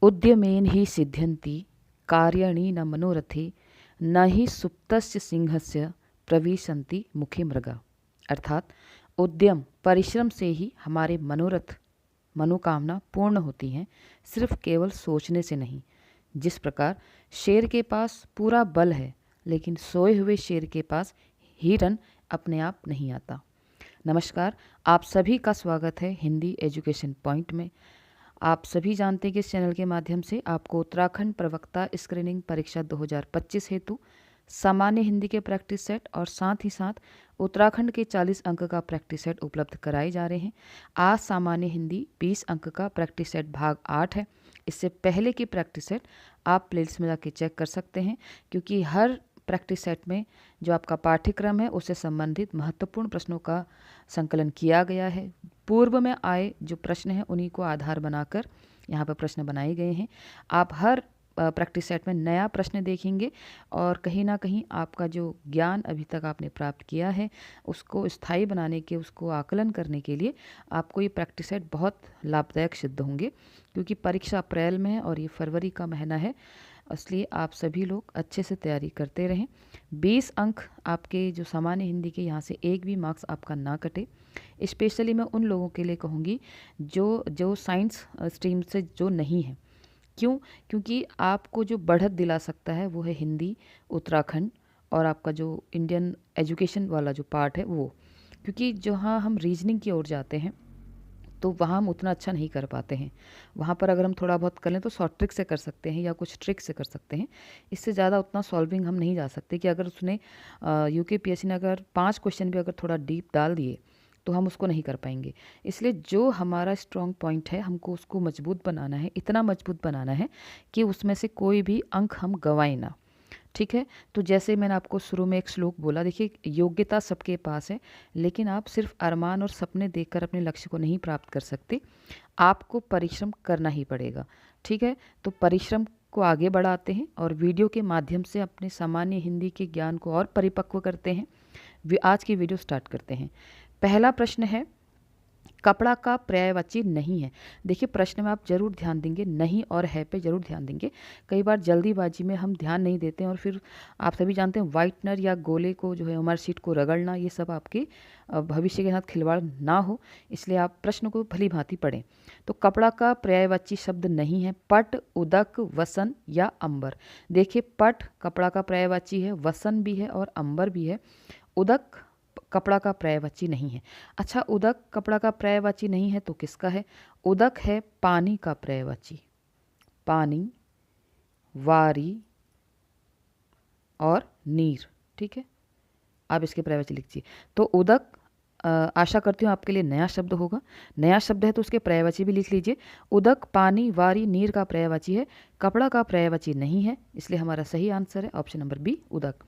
उद्यमेन ही सिद्ध्यन्ति कार्याणि न मनोरथे न ही सुप्तस्य सिंहस्य प्रविशन्ति मुखे मृगा। अर्थात उद्यम परिश्रम से ही हमारे मनोरथ मनोकामना पूर्ण होती हैं, सिर्फ केवल सोचने से नहीं। जिस प्रकार शेर के पास पूरा बल है लेकिन सोए हुए शेर के पास हिरन अपने आप नहीं आता। नमस्कार, आप सभी का स्वागत है हिंदी एजुकेशन पॉइंट में। आप सभी जानते हैं कि इस चैनल के माध्यम से आपको उत्तराखंड प्रवक्ता स्क्रीनिंग परीक्षा 2025 हेतु सामान्य हिंदी के प्रैक्टिस सेट और साथ ही साथ उत्तराखंड के 40 अंक का प्रैक्टिस सेट उपलब्ध कराए जा रहे हैं। आज सामान्य हिंदी 20 अंक का प्रैक्टिस सेट भाग 8 है। इससे पहले की प्रैक्टिस सेट आप प्लेलिस्ट में जाके चेक कर सकते हैं, क्योंकि हर प्रैक्टिस सेट में जो आपका पाठ्यक्रम है उससे संबंधित महत्वपूर्ण प्रश्नों का संकलन किया गया है। पूर्व में आए जो प्रश्न हैं उन्हीं को आधार बनाकर यहाँ पर प्रश्न बनाए गए हैं। आप हर प्रैक्टिस सेट में नया प्रश्न देखेंगे और कहीं ना कहीं आपका जो ज्ञान अभी तक आपने प्राप्त किया है उसको स्थायी बनाने के, उसको आकलन करने के लिए आपको ये प्रैक्टिस सेट बहुत लाभदायक सिद्ध होंगे, क्योंकि परीक्षा अप्रैल में है और ये फरवरी का महीना है। इसलिए आप सभी लोग अच्छे से तैयारी करते रहें। 20 अंक आपके जो सामान्य हिंदी के, यहाँ से एक भी मार्क्स आपका ना कटे। स्पेशली मैं उन लोगों के लिए कहूँगी जो साइंस स्ट्रीम से जो नहीं है। क्यों? क्योंकि आपको जो बढ़त दिला सकता है वो है हिंदी, उत्तराखंड और आपका जो इंडियन एजुकेशन वाला जो पार्ट है वो। क्योंकि जहाँ हम रीजनिंग की ओर जाते हैं तो वहाँ हम उतना अच्छा नहीं कर पाते हैं। वहाँ पर अगर हम थोड़ा बहुत कर लें तो शॉर्ट ट्रिक से कर सकते हैं या कुछ ट्रिक से कर सकते हैं। इससे ज़्यादा उतना सॉल्विंग हम नहीं जा सकते कि अगर उसने यूकेपीएससी ने अगर 5 क्वेश्चन भी अगर थोड़ा डीप डाल दिए तो हम उसको नहीं कर पाएंगे। इसलिए जो हमारा स्ट्रॉन्ग पॉइंट है हमको उसको मजबूत बनाना है, इतना मजबूत बनाना है कि उसमें से कोई भी अंक हम गंवाएं ना। ठीक है, तो जैसे मैंने आपको शुरू में एक श्लोक बोला, देखिए योग्यता सबके पास है लेकिन आप सिर्फ अरमान और सपने देखकर अपने लक्ष्य को नहीं प्राप्त कर सकते, आपको परिश्रम करना ही पड़ेगा। ठीक है, तो परिश्रम को आगे बढ़ाते हैं और वीडियो के माध्यम से अपने सामान्य हिंदी के ज्ञान को और परिपक्व करते हैं। आज की वीडियो स्टार्ट करते हैं। पहला प्रश्न है, कपड़ा का पर्यायवाची नहीं है। देखिए प्रश्न में आप जरूर ध्यान देंगे, नहीं और है पे जरूर ध्यान देंगे। कई बार जल्दीबाजी में हम ध्यान नहीं देते हैं और फिर आप सभी जानते हैं व्हाइटनर या गोले को जो है हमारी शीट को रगड़ना, ये सब आपके भविष्य के साथ खिलवाड़ ना हो, इसलिए आप प्रश्न को भली भांति पढ़ें। तो कपड़ा का पर्यायवाची शब्द नहीं है पट, उदक, वसन या अंबर। देखिए पट कपड़ा का पर्यायवाची है, वसन भी है और अंबर भी है। उदक कपड़ा का पर्यायवाची नहीं है। अच्छा, उदक कपड़ा का पर्यायवाची नहीं है तो किसका है? उदक है पानी का पर्यायवाची। पानी, वारी और नीर। ठीक है, आप इसके पर्यायवाची लिखिए। तो उदक आशा करती हूँ आपके लिए नया शब्द होगा। नया शब्द है तो उसके पर्यायवाची भी लिख लीजिए। उदक पानी, वारी, नीर का पर्यायवाची है, कपड़ा का पर्यायवाची नहीं है, इसलिए हमारा सही आंसर है ऑप्शन नंबर बी, उदक।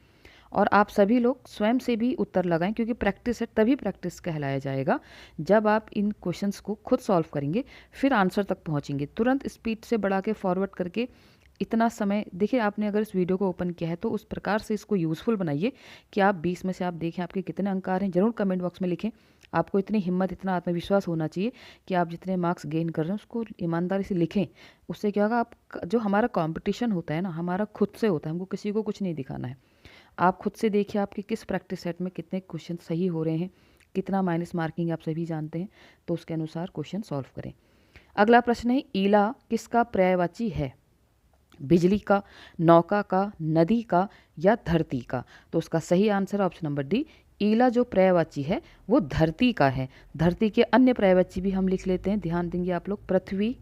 और आप सभी लोग स्वयं से भी उत्तर लगाएं, क्योंकि प्रैक्टिस है, तभी प्रैक्टिस कहलाया जाएगा जब आप इन क्वेश्चंस को खुद सॉल्व करेंगे, फिर आंसर तक पहुंचेंगे। तुरंत स्पीड से बढ़ा के फॉरवर्ड करके इतना समय, देखिए आपने अगर इस वीडियो को ओपन किया है तो उस प्रकार से इसको यूज़फुल बनाइए कि आप 20 में से आप देखें आपके कितने अंक आ रहे हैं। जरूर कमेंट बॉक्स में लिखें। आपको इतनी हिम्मत, इतना आत्मविश्वास होना चाहिए कि आप जितने मार्क्स गेन कर रहे हैं उसको ईमानदारी से लिखें। उससे क्या होगा, आप जो हमारा कॉम्पिटिशन होता है ना, हमारा खुद से होता है, हमको किसी को कुछ नहीं दिखाना है। आप खुद से देखिए आपके किस प्रैक्टिस सेट में कितने क्वेश्चन सही हो रहे हैं, कितना माइनस मार्किंग आप सभी जानते हैं, तो उसके अनुसार क्वेश्चन सॉल्व करें। अगला प्रश्न है, ईला किसका पर्यायवाची है? बिजली का, नौका का, नदी का या धरती का? तो उसका सही आंसर ऑप्शन नंबर डी, ईला जो पर्यायवाची है वो धरती का है। धरती के अन्य पर्यायवाची भी हम लिख लेते हैं, ध्यान देंगे आप लोग। पृथ्वी,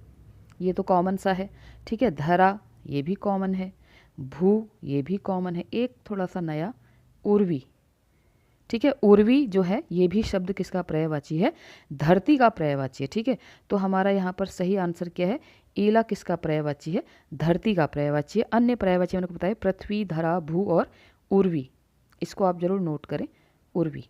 ये तो कॉमन सा है। ठीक है, धरा, ये भी कॉमन है। भू, ये भी कॉमन है। एक थोड़ा सा नया, उर्वी। ठीक है, उर्वी जो है ये भी शब्द किसका पर्यायवाची है? धरती का पर्यायवाची है। ठीक है, तो हमारा यहाँ पर सही आंसर क्या है? ईला किसका पर्यायवाची है? धरती का पर्यायवाची है। अन्य पर्यायवाची मैंने बताया पृथ्वी, धरा, भू और उर्वी। इसको आप जरूर नोट करें, उर्वी।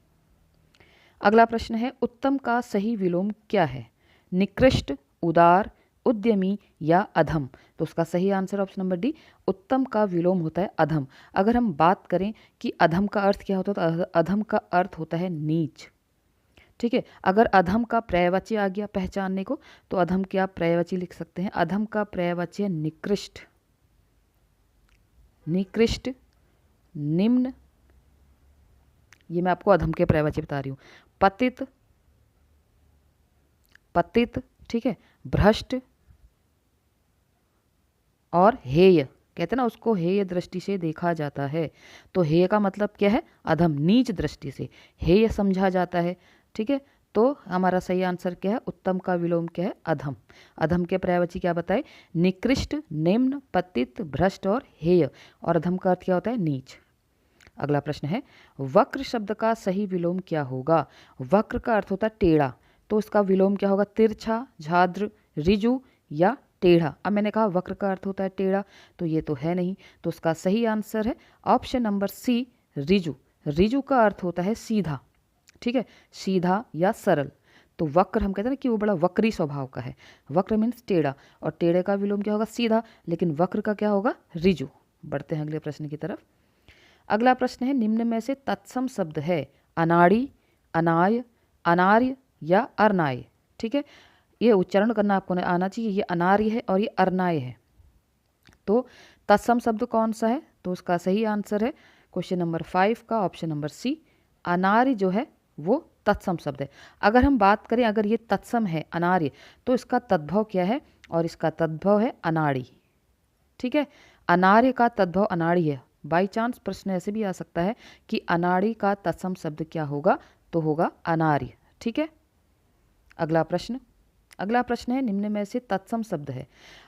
अगला प्रश्न है, उत्तम का सही विलोम क्या है? निकृष्ट, उदार, उद्यमी या अधम? तो उसका सही आंसर ऑप्शन नंबर डी, उत्तम का विलोम होता है अधम। अगर हम बात करें कि अधम का अर्थ क्या होता है, तो अधम का अर्थ होता है नीच। ठीक है। अगर अधम का पर्यायवाची आ गया पहचानने को, तो अधम के आप पर्यायवाची लिख सकते हैं। अधम का पर्यायवाची है निकृष्ट, निकृष्ट, निम्न, ये मैं आपको अधम के पर्यायवाची बता रही हूँ। पतित, पतित, ठीक है, भ्रष्ट और हेय, कहते हैं ना उसको हेय दृष्टि से देखा जाता है। तो हेय का मतलब क्या है? अधम, नीच दृष्टि से हेय समझा जाता है। ठीक है, तो हमारा सही आंसर क्या है? उत्तम का विलोम क्या है? अधम। अधम के पर्यायवाची क्या बताए? निकृष्ट, निम्न, पतित, भ्रष्ट और हेय। और अधम का अर्थ क्या होता है? नीच। अगला प्रश्न है, वक्र शब्द का सही विलोम क्या होगा? वक्र का अर्थ होता है टेढ़ा, तो उसका विलोम क्या होगा? तिरछा, झाद्र, ऋजु या टेढ़ा। अब मैंने कहा वक्र का अर्थ होता है टेढ़ा, तो ये तो है नहीं, तो उसका सही आंसर है ऑप्शन नंबर सी, ऋजु। ऋजु का अर्थ होता है सीधा, ठीक है, सीधा या सरल। तो वक्र हम कहते हैं ना कि वो बड़ा वक्री स्वभाव का है। वक्र मीन्स टेढ़ा, और टेढ़े का विलोम क्या होगा? सीधा, लेकिन वक्र का क्या होगा? ऋजु। बढ़ते हैं अगले प्रश्न की तरफ। अगला प्रश्न है, निम्न में से तत्सम शब्द है अनाड़ी, अनाय, अनार्य या अर्नाय। ठीक है, ये उच्चारण करना आपको आना चाहिए। ये अनार्य है और ये अर्नाय है। तो तत्सम शब्द कौन सा है? तो उसका सही आंसर है क्वेश्चन नंबर 5 का ऑप्शन नंबर सी, अनार्य जो है वो तत्सम शब्द है। अगर हम बात करें, अगर ये तत्सम है अनार्य, तो इसका तद्भव क्या है? और इसका तद्भव है अनाड़ी। ठीक है, अनार्य का तद्भव अनाड़ी है। बाई चांस प्रश्न ऐसे भी आ सकता है कि अनाड़ी का तत्सम शब्द क्या होगा? तो होगा अनार्य। ठीक है, अगला प्रश्न। अगला प्रश्न है, निम्न में से तत्सम शब्द है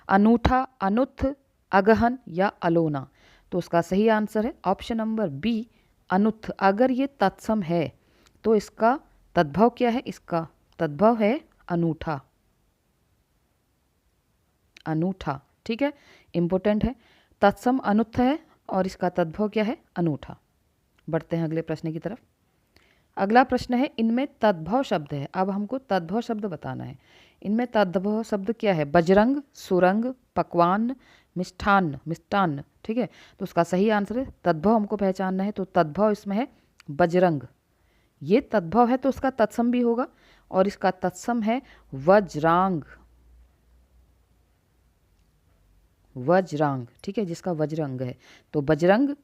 अनूठा, अनुत्थ, अगहन या अलोना। तो उसका सही आंसर है ऑप्शन नंबर बी, अनुत्थ। अगर ये तत्सम है तो इसका तद्भव क्या है? इसका तद्भव है अनूठा, अनूठा। ठीक है, इंपॉर्टेंट है। तत्सम अनुत्थ है और इसका तद्भव क्या है? अनूठा। बढ़ते हैं अगले प्रश्न की तरफ। अगला प्रश्न है, इनमें तद्भव शब्द है। अब हमको तद्भव शब्द बताना है। इनमें तद्भव शब्द क्या है? बजरंग, सुरंग, पकवान, मिष्ठान्न, मिष्टान्न। ठीक है, तो उसका सही आंसर है, तद्भव हमको पहचानना है, तो तद्भव इसमें है बजरंग। ये तद्भव है तो उसका तत्सम भी होगा, और इसका तत्सम है वज्रांग, वज्रांग। ठीक है, जिसका वज्रंग है। तो बजरंग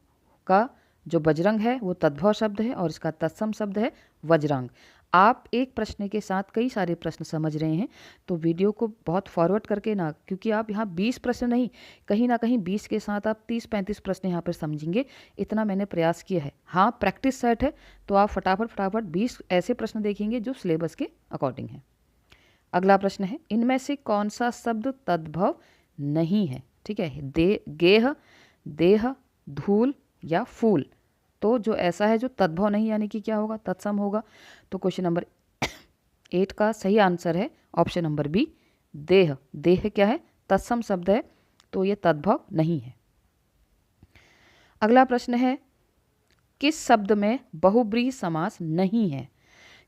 का जो बजरंग है वो तद्भव शब्द है और इसका तत्सम शब्द है वज्रांग। आप एक प्रश्न के साथ कई सारे प्रश्न समझ रहे हैं, तो वीडियो को बहुत फॉरवर्ड करके ना, क्योंकि आप यहाँ 20 प्रश्न नहीं, कहीं ना कहीं 20 के साथ आप 30-35 प्रश्न यहाँ पर समझेंगे, इतना मैंने प्रयास किया है। हाँ, प्रैक्टिस सेट है, तो आप फटाफट फटाफट 20 ऐसे प्रश्न देखेंगे जो सिलेबस के अकॉर्डिंग है। अगला प्रश्न है, इनमें से कौन सा शब्द तद्भव नहीं है? ठीक है, गेह, देह, धूल या फूल। तो जो ऐसा है जो तद्भव नहीं, यानी कि क्या होगा? तत्सम होगा। तो क्वेश्चन नंबर 8 का सही आंसर है ऑप्शन नंबर बी, देह। देह क्या है? तत्सम शब्द है, तो ये तद्भव नहीं है। अगला प्रश्न है, किस शब्द में बहुब्रीहि समास नहीं है?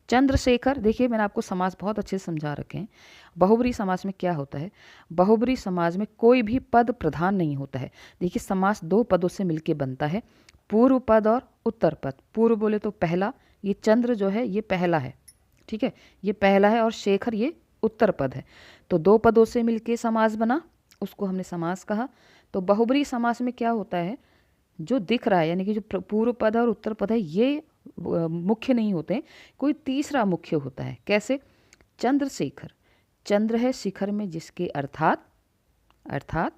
चंद्रशेखर, देखिए मैंने आपको समास बहुत अच्छे से समझा रखे हैं। बहुब्रीहि समास में क्या होता है? बहुब्रीहि समास में कोई भी पद प्रधान नहीं होता है। देखिए, समास दो पदों से मिलकर बनता है, पूर्व पद और उत्तर पद। पूर्व बोले तो पहला, ये चंद्र जो है ये पहला है, ठीक है, ये पहला है, और शेखर ये उत्तर पद है। तो दो पदों से मिलके समास बना, उसको हमने समास कहा। तो बहुब्रीहि समास में क्या होता है? जो दिख रहा है, यानी कि जो पूर्व पद और उत्तर पद है, ये मुख्य नहीं होते हैं, कोई तीसरा मुख्य होता है। कैसे? चंद्रशेखर, चंद्र है शिखर में जिसके, अर्थात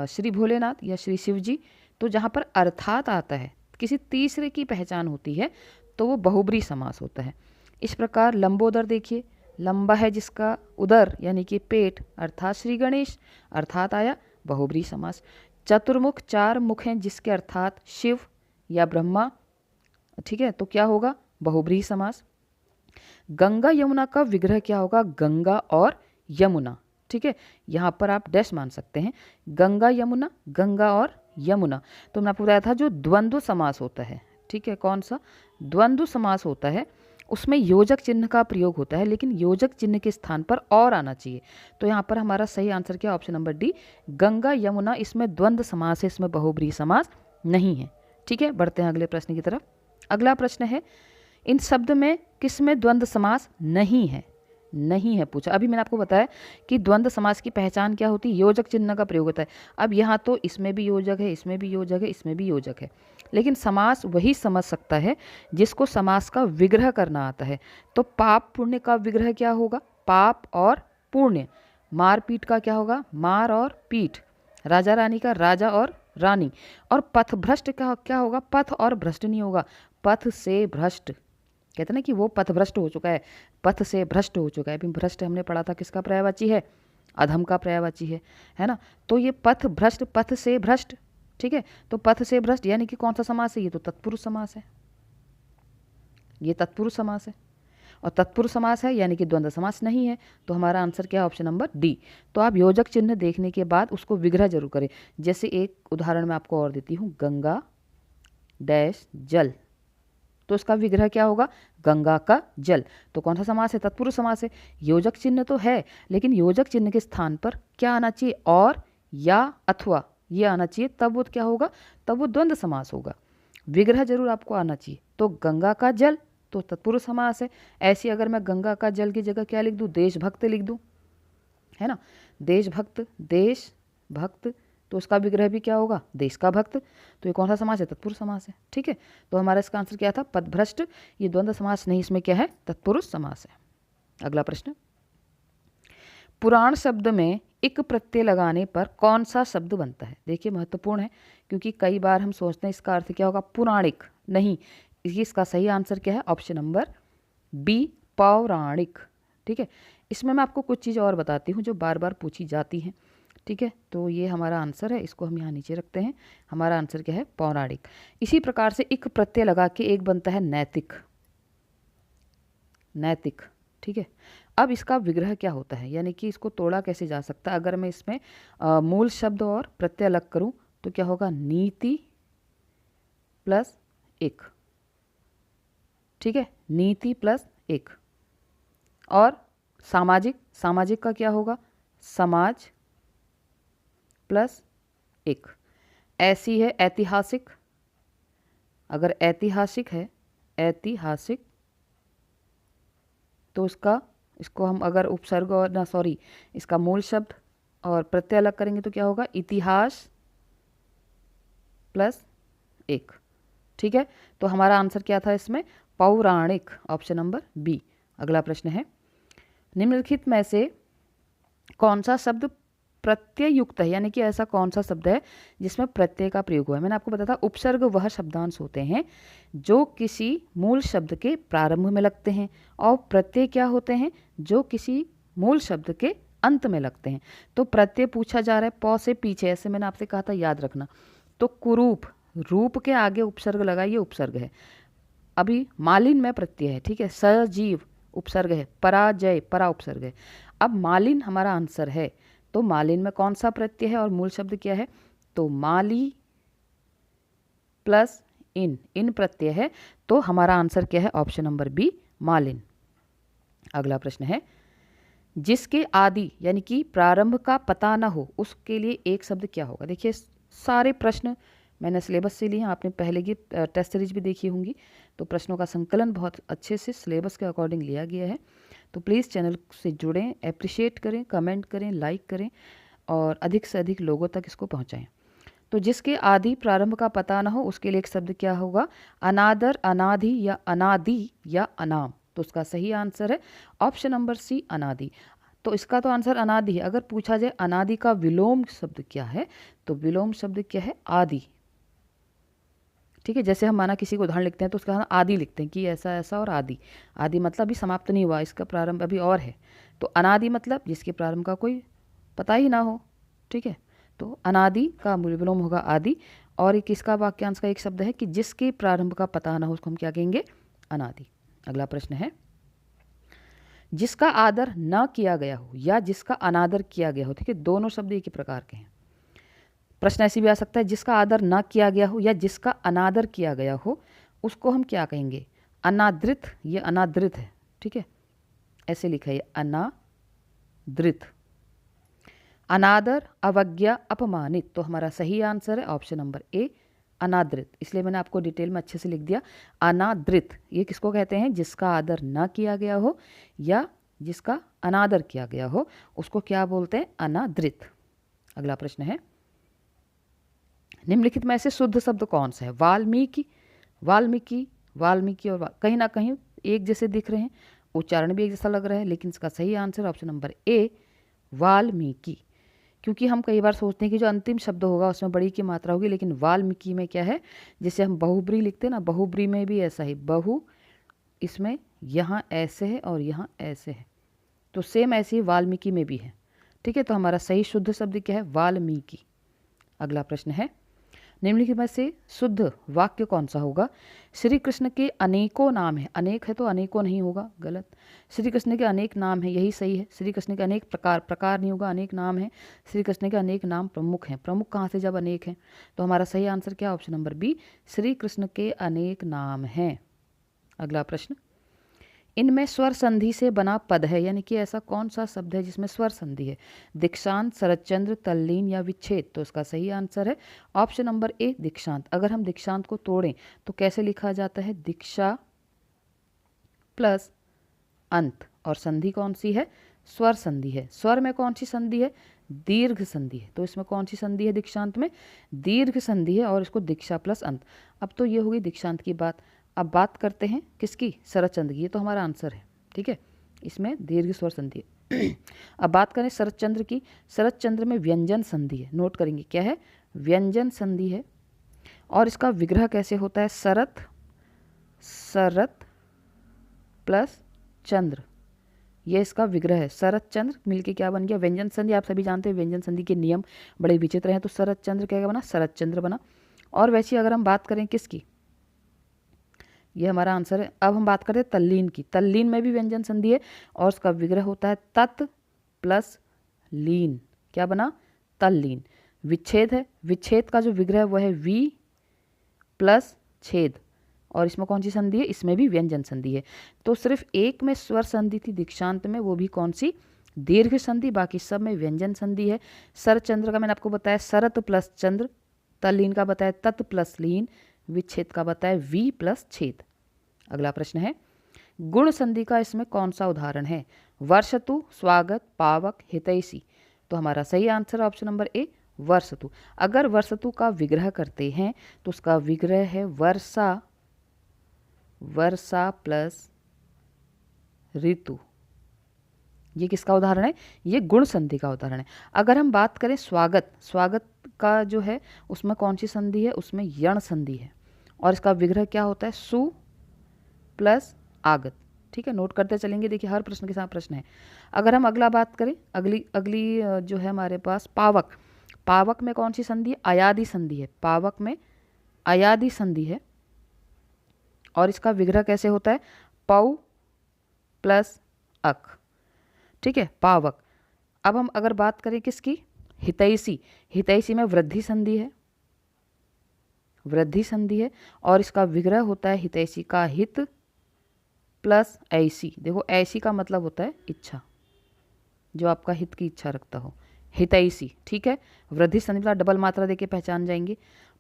श्री भोलेनाथ या श्री शिव जी। तो जहाँ पर अर्थात आता है, किसी तीसरे की पहचान होती है, तो वो बहुब्रीहि समास होता है। इस प्रकार लंबोदर, देखिए लंबा है जिसका उदर यानी कि पेट, अर्थात श्री गणेश, अर्थात आया बहुब्रीहि समास। चतुर्मुख, चार मुख हैं जिसके, अर्थात शिव या ब्रह्मा। ठीक है, तो क्या होगा? बहुब्रीहि समास। गंगा यमुना का विग्रह क्या होगा? गंगा और यमुना। ठीक है, यहाँ पर आप डैश मान सकते हैं, गंगा यमुना, गंगा और यमुना। तो मैंने आपको बताया था जो द्वंद्व समास होता है, ठीक है, कौन सा द्वंद्व समास होता है, उसमें योजक चिन्ह का प्रयोग होता है, लेकिन योजक चिन्ह के स्थान पर और आना चाहिए। तो यहाँ पर हमारा सही आंसर क्या? Option number D, Ganga Yamuna. इसमें द्वंद्व समास है, इसमें बहुब्रीहि समास नहीं है। ठीक है, बढ़ते हैं अगले प्रश्न की तरफ। अगला प्रश्न है, इन शब्द में किस में द्वंद्व समास नहीं है, नहीं है पूछा। अभी मैंने आपको बताया कि द्वंद्व समास की पहचान क्या होती है, योजक चिन्ह का प्रयोग होता है। अब यहाँ तो इसमें भी योजक है, इसमें भी योजक है, इसमें भी योजक है, लेकिन समास वही समझ सकता है जिसको समास का विग्रह करना आता है। तो पाप पुण्य का विग्रह क्या होगा, पाप और पुण्य। मार पीट का क्या होगा, मार और पीठ। राजा रानी का राजा और रानी। और पथ भ्रष्ट का क्या होगा, पथ और भ्रष्ट नहीं होगा, पथ से भ्रष्ट। कहते ना कि वो पथ भ्रष्ट हो चुका है, पथ से भ्रष्ट हो चुका है। अभी भ्रष्ट हमने पढ़ा था किसका पर्यायवाची है, अधम का पर्यायवाची है ना। तो ये पथ भ्रष्ट, पथ से भ्रष्ट, ठीक है। तो पथ से भ्रष्ट यानी कि कौन सा समास है, ये तो तत्पुरुष समास है, ये तत्पुरुष समास है। और तत्पुरुष समास है यानी कि द्वंद्व समास नहीं है। तो हमारा आंसर क्या है, ऑप्शन नंबर डी। तो आप योजक चिन्ह देखने के बाद उसको विग्रह जरूर करें। जैसे एक उदाहरण मैं आपको और देती हूँ, गंगा डैश जल, तो इसका विग्रह क्या होगा, गंगा का जल। तो कौन सा समास है, तत्पुरुष समास है। योजक चिन्ह तो है, लेकिन योजक चिन्ह के स्थान पर क्या आना चाहिए, और या अथवा ये आना चाहिए, तब वो क्या होगा, तब वो द्वंद्व समास होगा। विग्रह जरूर आपको आना चाहिए। तो गंगा का जल तो तत्पुरुष समास है। ऐसी अगर मैं गंगा का जल की जगह क्या लिख दूं, देशभक्त लिख दूं, है ना, देशभक्त, देशभक्त, तो उसका विग्रह भी क्या होगा, देश का भक्त। तो ये कौन सा समास है, तत्पुरुष समास है, ठीक है। तो हमारा इसका आंसर क्या था, पदभ्रष्ट। ये द्वंद्व समास नहीं, इसमें क्या है, तत्पुरुष समास है। अगला प्रश्न, पुराण शब्द में इक प्रत्यय लगाने पर कौन सा शब्द बनता है। देखिए महत्वपूर्ण है, क्योंकि कई बार हम सोचते हैं इसका अर्थ क्या होगा, पुराणिक, नहीं। इसका सही आंसर क्या है, ऑप्शन नंबर बी, पौराणिक, ठीक है। इसमें मैं आपको कुछ चीज़ और बताती हूँ जो बार बार पूछी जाती हैं, ठीक है। तो ये हमारा आंसर है, इसको हम यहाँ नीचे रखते हैं। हमारा आंसर क्या है, पौराणिक। इसी प्रकार से इक प्रत्यय लगा के एक बनता है नैतिक, नैतिक, ठीक है। अब इसका विग्रह क्या होता है, यानी कि इसको तोड़ा कैसे जा सकता है। अगर मैं इसमें मूल शब्द और प्रत्यय अलग करूं तो क्या होगा, नीति प्लस एक, ठीक है, नीति प्लस एक। और सामाजिक, सामाजिक का क्या होगा, समाज प्लस एक। ऐसी है ऐतिहासिक, अगर ऐतिहासिक है, ऐतिहासिक, तो इसको हम अगर उपसर्ग और ना सॉरी इसका मूल शब्द और प्रत्यय अलग करेंगे तो क्या होगा, इतिहास प्लस एक, ठीक है। तो हमारा आंसर क्या था इसमें, पौराणिक, ऑप्शन नंबर बी। अगला प्रश्न है, निम्नलिखित में से कौन सा शब्द प्रत्यय युक्त है, यानी कि ऐसा कौन सा शब्द है जिसमें प्रत्यय का प्रयोग हुआ है। मैंने आपको बताया था उपसर्ग वह शब्दांश होते हैं जो किसी मूल शब्द के प्रारंभ में लगते हैं, और प्रत्यय क्या होते हैं जो किसी मूल शब्द के अंत में लगते हैं। तो प्रत्यय पूछा जा रहा है प से पीछे, ऐसे मैंने आपसे कहा था याद रखना। तो कुरूप, रूप के आगे उपसर्ग लगा, ये उपसर्ग है। अभी मालिन में प्रत्यय है, ठीक है, सजीव उपसर्ग है, पराजय परा उपसर्ग है। अब मालिन हमारा आंसर है, तो मालिन में कौन सा प्रत्यय है और मूल शब्द क्या है, तो माली प्लस इन, इन प्रत्यय है। तो हमारा आंसर क्या है, ऑप्शन नंबर बी, मालिन। अगला प्रश्न है, जिसके आदि यानी कि प्रारंभ का पता ना हो उसके लिए एक शब्द क्या होगा। देखिए सारे प्रश्न मैंने सिलेबस से लिए हैं, आपने पहले की टेस्ट सीरीज भी देखी होंगी, तो प्रश्नों का संकलन बहुत अच्छे से सिलेबस के अकॉर्डिंग लिया गया है। तो प्लीज़ चैनल से जुड़ें, अप्रिशिएट करें, कमेंट करें, लाइक करें और अधिक से अधिक लोगों तक इसको पहुंचाएं। तो जिसके आदि प्रारंभ का पता ना हो उसके लिए एक शब्द क्या होगा, अनादर, अनादि या अनादि या अनाम। तो उसका सही आंसर है ऑप्शन नंबर सी, अनादि। तो इसका तो आंसर अनादि है। अगर पूछा जाए अनादि का विलोम शब्द क्या है, तो विलोम शब्द क्या है, आदि, ठीक है। जैसे हम माना किसी को उदाहरण लिखते हैं तो उसका आदि लिखते हैं कि ऐसा ऐसा, और आदि, आदि मतलब अभी समाप्त नहीं हुआ, इसका प्रारंभ अभी और है। तो अनादि मतलब जिसके प्रारंभ का कोई पता ही ना हो, ठीक है। तो अनादि का मूल विलोम होगा आदि। और किसका वाक्यांश का एक शब्द है कि जिसके प्रारंभ का पता ना हो उसको हम क्या कहेंगे, अनादि। अगला प्रश्न है, जिसका आदर न किया गया हो या जिसका अनादर किया गया हो, ठीक है, दोनों शब्द एक ही प्रकार के हैं। प्रश्न ऐसे भी आ सकता है, जिसका आदर ना किया गया हो या जिसका अनादर किया गया हो उसको हम क्या कहेंगे, अनादृत, ये अनादृत है, ठीक है, ऐसे लिखा है अनादृत। अनादर, अवज्ञा, अपमानित। तो हमारा सही आंसर है ऑप्शन नंबर ए, अनादृत, इसलिए मैंने आपको डिटेल में अच्छे से लिख दिया। अनादृत ये किसको कहते हैं? जिसका आदर न किया गया हो या जिसका अनादर किया गया हो, उसको क्या बोलते हैं? अनादृत। अगला प्रश्न है, निम्नलिखित में से शुद्ध शब्द कौन सा है? वाल्मीकि, वाल्मीकि, वाल्मीकि और कहीं ना कहीं एक जैसे दिख रहे हैं, उच्चारण भी एक जैसा लग रहा है, लेकिन इसका सही answer option number A, Valmiki. क्योंकि हम कई बार सोचते हैं कि जो अंतिम शब्द होगा उसमें बड़ी की मात्रा होगी, लेकिन वाल्मीकि में क्या है, जैसे हम बहुब्री लिखते हैं ना, बहुब्री में भी ऐसा ही, बहु इसमें यहाँ ऐसे है और यहाँ ऐसे है, तो सेम ऐसे ही वाल्मीकि में भी है। ठीक है, तो हमारा सही शुद्ध शब्द क्या है? वाल्मीकि। अगला प्रश्न है, निम्नलिखित में से शुद्ध वाक्य कौन सा होगा? श्री कृष्ण के अनेकों नाम है, अनेक है तो अनेकों नहीं होगा, गलत। श्री कृष्ण के अनेक नाम है, यही सही है। श्री कृष्ण के अनेक प्रकार, प्रकार नहीं होगा, अनेक नाम है। श्री कृष्ण के अनेक नाम प्रमुख हैं, प्रमुख कहाँ से जब अनेक हैं? तो हमारा सही आंसर क्या? Option number B, Shri Krishna के अनेक नाम हैं। अगला प्रश्न, इनमें स्वर संधि से बना पद है, यानी कि ऐसा कौन सा शब्द है जिसमें स्वर संधि है? दीक्षांत, शरतचंद्र, तल्लीन या विच्छेद? तो इसका सही आंसर है ऑप्शन नंबर ए, दीक्षांत। अगर हम दीक्षांत को तोड़ें तो कैसे लिखा जाता है? दीक्षा प्लस अंत, और संधि कौन सी है? स्वर संधि है। स्वर में कौन सी संधि है? दीर्घ संधि है। तो इसमें कौन सी संधि है? दीक्षांत में दीर्घ संधि है, और इसको दीक्षा प्लस अंत। अब तो ये होगी दीक्षांत की बात। अब बात करते हैं किसकी? शरतचंद्र की। ये तो हमारा आंसर है, ठीक है, इसमें दीर्घ स्वर संधि है। अब बात करें शरतचंद्र की। शरतचंद्र में व्यंजन संधि है, नोट करेंगे क्या है? व्यंजन संधि है। और इसका विग्रह कैसे होता है? शरत, शरत प्लस चंद्र, ये इसका विग्रह है। शरत चंद्र मिलके क्या बन गया? व्यंजन संधि। आप सभी जानते हैं व्यंजन संधि के नियम बड़े विचित्र हैं, तो शरत चंद्र क्या बना? शरत चंद्र बना। और वैसे अगर हम बात करें किसकी, ये हमारा आंसर है। अब हम बात करते हैं तल्लीन की। तल्लीन में भी व्यंजन संधि है, और उसका विग्रह होता है तत् प्लस लीन, क्या बना? तल्लीन। विच्छेद है, विच्छेद का जो विग्रह वो है वी प्लस छेद, और इसमें कौन सी संधि है? इसमें भी व्यंजन संधि है। तो सिर्फ एक में स्वर संधि थी दीक्षांत में, वो भी कौन सी? दीर्घ संधि, बाकी सब में व्यंजन संधि है। शरतचंद्र का मैंने आपको बताया शरत प्लस चंद्र, तल्लीन का बताया तत् प्लस लीन, विच्छेद का बताया वी प्लस छेद। अगला प्रश्न है, गुण संधि का इसमें कौन सा उदाहरण है? वर्षतु, स्वागत, पावक, हितैषी? तो हमारा सही आंसर ऑप्शन नंबर ए, वर्षतु। अगर वर्षतु का विग्रह करते हैं तो उसका विग्रह है वर्षा, वर्षा प्लस ऋतु। ये किसका उदाहरण है? ये गुण संधि का उदाहरण है। अगर हम बात करें स्वागत, स्वागत का जो है उसमें कौन सी संधि है? उसमें यण संधि है, और इसका विग्रह क्या होता है? सु प्लस आगत। ठीक है, नोट करते चलेंगे, देखिए हर प्रश्न के साथ प्रश्न है। अगर हम अगला बात करें, अगली अगली जो है हमारे पास पावक। पावक में कौन सी संधि है? अयादि संधि है। पावक में अयादि संधि है, और इसका विग्रह कैसे होता है? पौ प्लस अक। ठीक है, पावक। अब हम अगर बात करें किसकी? हितैषी। हितैषी में वृद्धि संधि है, वृद्धि संधि है, और इसका विग्रह होता है हितैषी का हित प्लस ऐसी। देखो ऐसी का मतलब होता है इच्छा, जो आपका हित की इच्छा रखता हो, हितैषी। ठीक है, वृद्धि संधि का डबल मात्रा देके पहचान जाएंगे।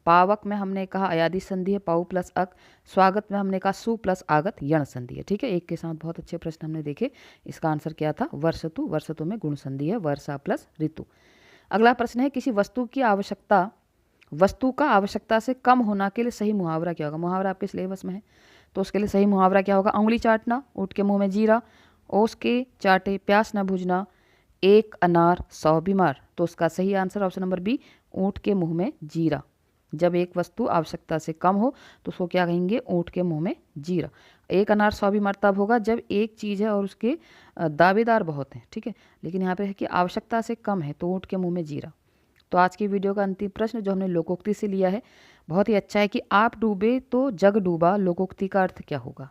पावक में हमने कहा अयादि संधि है, पाऊ प्लस अक। स्वागत में हमने कहा सु प्लस आगत, यण संधि है। ठीक है, एक के साथ बहुत अच्छे प्रश्न हमने देखे। इसका आंसर क्या था? वर्षतु। वर्षतु में गुण संधि है, वर्षा प्लस ऋतु। अगला प्रश्न है, किसी वस्तु की आवश्यकता, वस्तु का आवश्यकता से कम होना के लिए सही मुहावरा क्या होगा? मुहावरा आपके सिलेबस में है, तो उसके लिए सही मुहावरा क्या होगा? उंगली चाटना, ऊँट के मुंह में जीरा, ओस के चाटे प्यास न बुझना, एक अनार 100 बीमार। तो उसका सही आंसर ऑप्शन नंबर बी, ऊँट के मुंह में जीरा। जब एक वस्तु आवश्यकता से कम हो तो उसको क्या कहेंगे? ऊँट के मुंह में जीरा। एक अनार 100 बीमार तब होगा जब एक चीज़ है और उसके दावेदार बहुत हैं, ठीक है, लेकिन यहाँ पे है कि आवश्यकता से कम है, तो ऊँट के मुंह में जीरा। तो आज की वीडियो का अंतिम प्रश्न जो हमने लोकोक्ति से लिया है, बहुत ही अच्छा है कि आप डूबे तो जग डूबा, लोकोक्ति का अर्थ क्या होगा?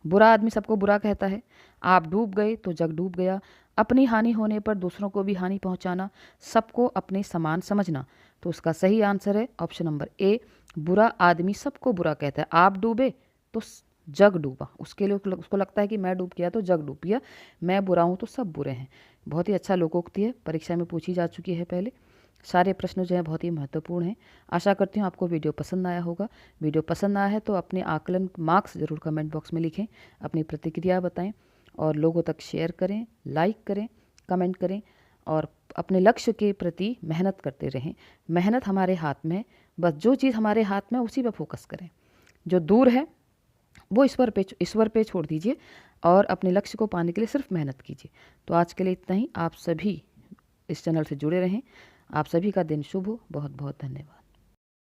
बुरा आदमी सबको बुरा कहता है, आप डूब गए तो जग डूब गया। अपनी हानि होने पर दूसरों को भी हानि पहुंचाना, सबको अपने समान समझना। तो उसका सही आंसर है ऑप्शन नंबर ए, बुरा आदमी सबको बुरा कहता है। आप डूबे तो जग डूबा, उसके लिए उसको लगता है कि मैं डूब गया तो जग डूब गया, मैं बुरा हूँ तो सब बुरे हैं। बहुत ही अच्छा लोकोक्ति है, परीक्षा में पूछी जा चुकी है पहले। सारे प्रश्न जो हैं बहुत ही महत्वपूर्ण हैं। आशा करती हूँ आपको वीडियो पसंद आया होगा। वीडियो पसंद आया है तो अपने आकलन मार्क्स ज़रूर कमेंट बॉक्स में लिखें, अपनी प्रतिक्रिया बताएं और लोगों तक शेयर करें, लाइक करें, कमेंट करें और अपने लक्ष्य के प्रति मेहनत करते रहें। मेहनत हमारे हाथ में है, बस जो चीज़ हमारे हाथ में उसी पर फोकस करें। जो दूर है वो ईश्वर पे छोड़ दीजिए और अपने लक्ष्य को पाने के लिए सिर्फ मेहनत कीजिए। तो आज के लिए इतना ही। आप सभी इस चैनल से जुड़े रहें। आप सभी का दिन शुभ हो। बहुत बहुत धन्यवाद।